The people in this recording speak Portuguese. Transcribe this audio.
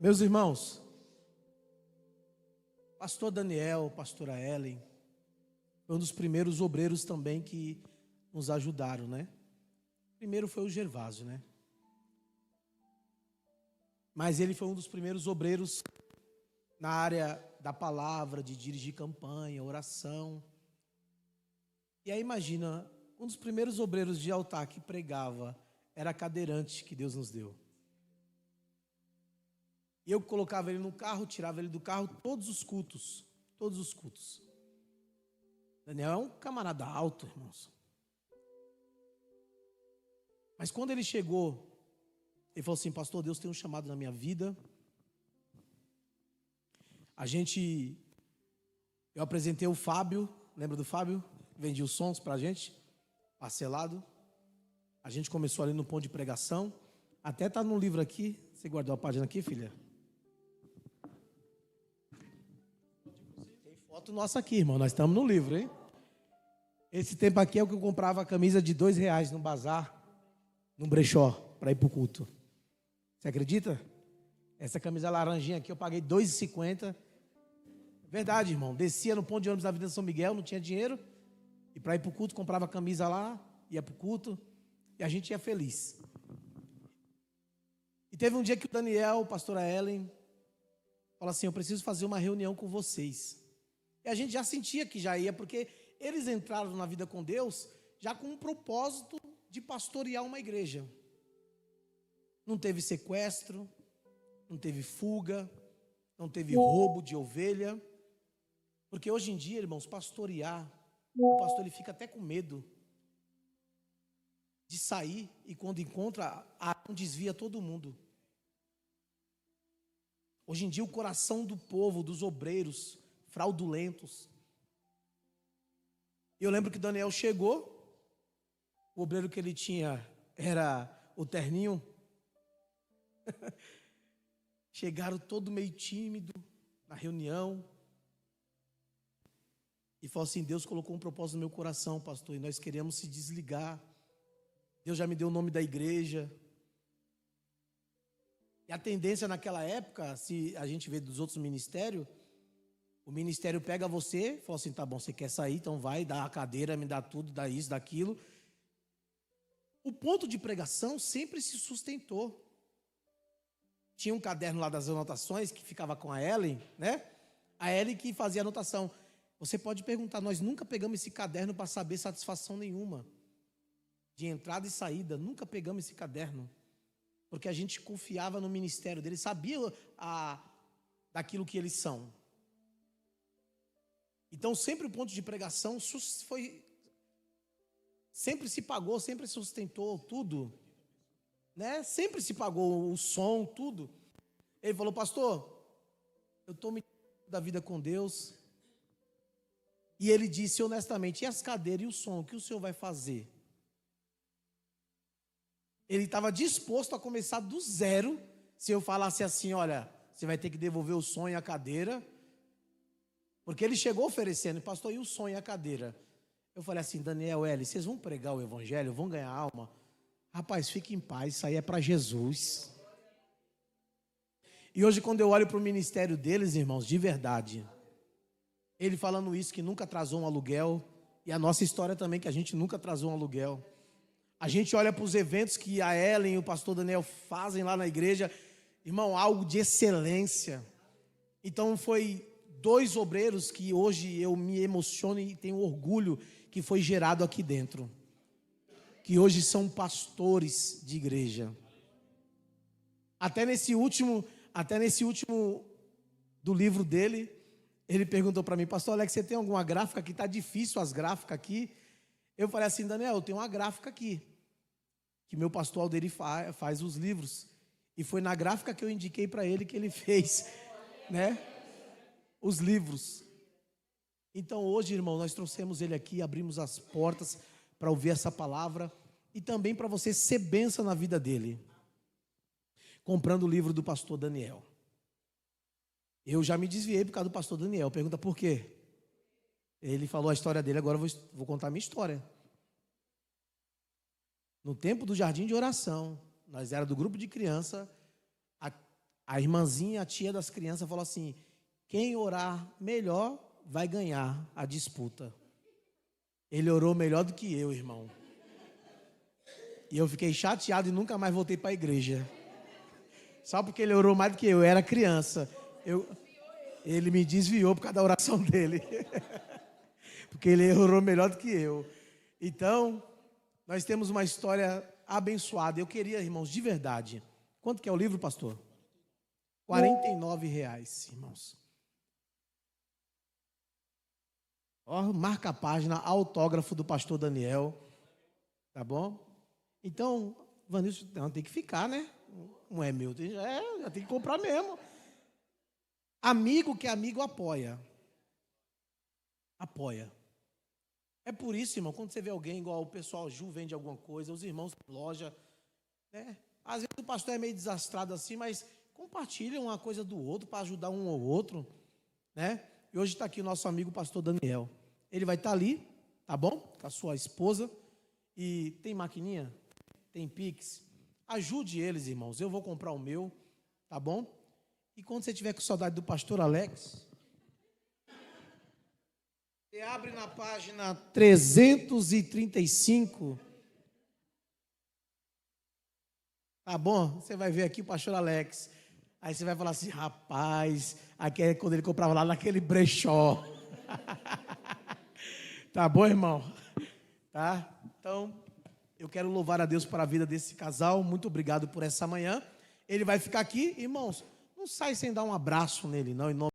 Meus irmãos, pastor Daniel, pastora Ellen, foi um dos primeiros obreiros também que nos ajudaram, né? Primeiro foi o Gervásio, né? Mas ele foi um dos primeiros obreiros na área da palavra, de dirigir campanha, oração. E aí imagina, um dos primeiros obreiros de altar que pregava era cadeirante que Deus nos deu. E eu colocava ele no carro, tirava ele do carro, todos os cultos. Todos os cultos. Daniel é um camarada alto, irmãos. Mas quando ele chegou, ele falou assim: pastor, Deus tem um chamado na minha vida. Eu apresentei o Fábio, lembra do Fábio? Vendia os sons pra gente, parcelado. A gente começou ali no ponto de pregação. Até tá no livro aqui. Você guardou a página aqui, filha? Tem foto nossa aqui, irmão. Nós estamos no livro, hein? Esse tempo aqui é o que eu comprava a camisa de R$2 no bazar, no brechó, para ir pro culto. Você acredita? Essa camisa laranjinha aqui eu paguei R$2,50. Verdade, irmão. Descia no ponto de ônibus da Avenida São Miguel, não tinha dinheiro. E para ir pro culto, comprava a camisa lá, ia pro culto. E a gente ia feliz. E teve um dia que o Daniel, a pastora Ellen, falou assim: eu preciso fazer uma reunião com vocês. E a gente já sentia que já ia, porque eles entraram na vida com Deus já com um propósito de pastorear uma igreja. Não teve sequestro, não teve fuga, não teve roubo de ovelha. Porque hoje em dia, irmãos, pastorear, o pastor ele fica até com medo de sair e quando encontra, desvia todo mundo. Hoje em dia o coração do povo, dos obreiros fraudulentos. Eu lembro que Daniel chegou, o obreiro que ele tinha era o terninho. Chegaram todo meio tímido na reunião. E falou assim: Deus colocou um propósito no meu coração, pastor, e nós queremos se desligar. Deus já me deu o nome da igreja. E a tendência naquela época, se a gente vê dos outros ministérios, o ministério pega você, fala assim: tá bom, você quer sair, então vai, dá a cadeira, me dá tudo, dá isso, dá aquilo. O ponto de pregação sempre se sustentou. Tinha um caderno lá das anotações que ficava com a Ellen, né? A Ellen que fazia a anotação. Você pode perguntar, nós nunca pegamos esse caderno para saber satisfação nenhuma. De entrada e saída, nunca pegamos esse caderno. Porque a gente confiava no ministério deles, sabia daquilo que eles são. Então sempre o ponto de pregação sempre se pagou, sempre se sustentou tudo. Né? Sempre se pagou o som, tudo. Ele falou: pastor, eu estou me da vida com Deus. E ele disse honestamente: e as cadeiras e o som, o que o senhor vai fazer? Ele estava disposto a começar do zero. Se eu falasse assim: olha, você vai ter que devolver o som e a cadeira. Porque ele chegou oferecendo: pastor, e o som e a cadeira? Eu falei assim: Daniel, Eli, vocês vão pregar o evangelho, vão ganhar alma? Rapaz, fique em paz, isso aí é para Jesus. E hoje quando eu olho para o ministério deles, irmãos, de verdade, ele falando isso, que nunca atrasou um aluguel, e a nossa história também, que a gente nunca atrasou um aluguel. A gente olha para os eventos que a Ellen e o pastor Daniel fazem lá na igreja, irmão, algo de excelência. Então foi 2 obreiros que hoje eu me emociono e tenho orgulho que foi gerado aqui dentro, que hoje são pastores de igreja. Até nesse último do livro dele, ele perguntou para mim: pastor Alex, você tem alguma gráfica? Que está difícil as gráficas aqui. Eu falei assim: Daniel, eu tenho uma gráfica aqui, que meu pastor Alderi faz os livros. E foi na gráfica que eu indiquei para ele que ele fez, né, os livros. Então hoje, irmão, nós trouxemos ele aqui, abrimos as portas para ouvir essa palavra e também para você ser bênção na vida dele, comprando o livro do pastor Daniel. Eu já me desviei por causa do pastor Daniel. Pergunta por quê? Ele falou a história dele, agora eu vou contar a minha história. No tempo do jardim de oração, nós era do grupo de criança, A irmãzinha, a tia das crianças, falou assim: quem orar melhor vai ganhar a disputa. Ele orou melhor do que eu, irmão. E eu fiquei chateado e nunca mais voltei para a igreja. Só porque ele orou mais do que eu era criança. Ele me desviou por causa da oração dele. Porque ele orou melhor do que eu. Então, nós temos uma história abençoada. Eu queria, irmãos, de verdade. Quanto que é o livro, pastor? R$49, irmãos. Ó, marca a página, autógrafo do pastor Daniel. Tá bom? Então, Vanilson, não, tem que ficar, né? Não é meu, já tem que comprar mesmo. Amigo que amigo apoia. Apoia. É por isso, irmão, quando você vê alguém igual o pessoal Ju vende alguma coisa, os irmãos da loja, né? Às vezes o pastor é meio desastrado assim, mas compartilha uma coisa do outro para ajudar um ou outro, né? E hoje está aqui o nosso amigo pastor Daniel. Ele vai estar ali, tá bom? Com a sua esposa. E tem maquininha? Tem Pix? Ajude eles, irmãos. Eu vou comprar o meu, tá bom? E quando você tiver com saudade do pastor Alex, você abre na página 335. Tá bom? Você vai ver aqui o pastor Alex. Aí você vai falar assim: rapaz, aqui é quando ele comprava lá naquele brechó. Tá bom, irmão? Tá? Então, eu quero louvar a Deus para a vida desse casal. Muito obrigado por essa manhã. Ele vai ficar aqui, irmãos. Não sai sem dar um abraço nele, não, em nome